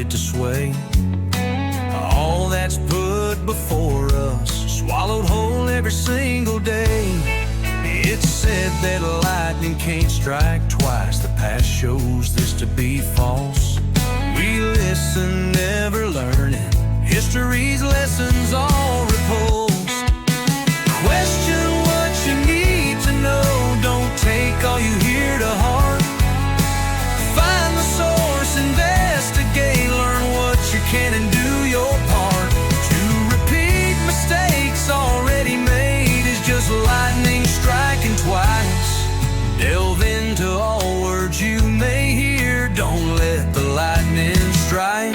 it to sway. All that's put before us, swallowed whole every single day. It's said that lightning can't strike twice. The past shows this to be false. We listen, never learning. History's lessons all repulsed. Question what you need to know. Don't take all you hear to heart. Find the source, investigate, learn what you can and do your part. To repeat mistakes already made is just lightning striking twice. Delve into all words you may hear. Don't let the lightning strike.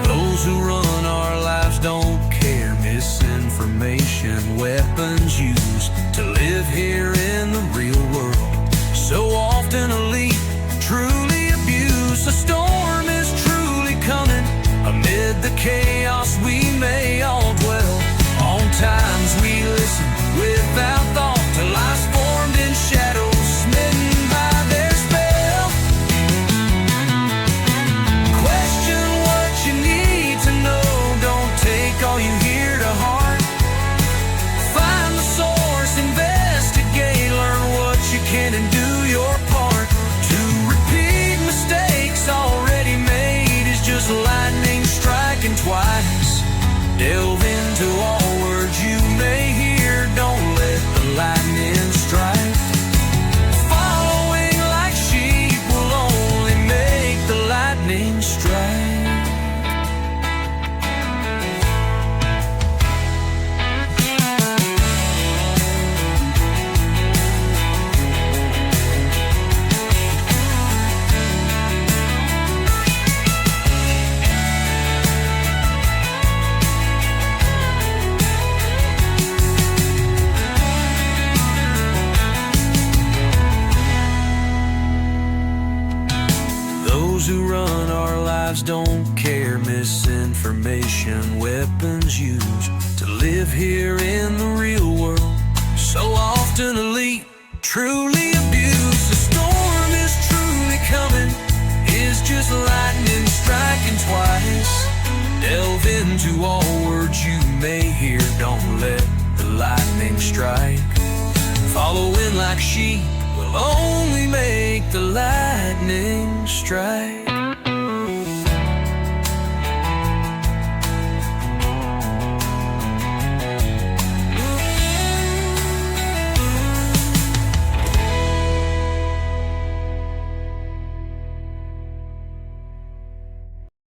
Those who run our lives don't care. Misinformation, weapons used to live here in the real world. So often elite, truly abused. A storm is truly coming. Amid the chaos we may all dwell. On times we listen without thought to lies formed in shadows, smitten by their spell. Question what you need to know. Don't take all you hear to heart. Find the source, investigate, learn what you can and do your part. To repeat mistakes already made is just lightning striking twice. Delve into all words you may hear. Don't let the lightning strike. Following like sheep will only make the lightning strike. Those who run our lives don't care. Misinformation, weapons used to live here in the real world. So often elite, truly abused. The storm is truly coming, is just lightning striking twice. Delve into all words you may hear. Don't let the lightning strike. Following like sheep will only make the lightning strike.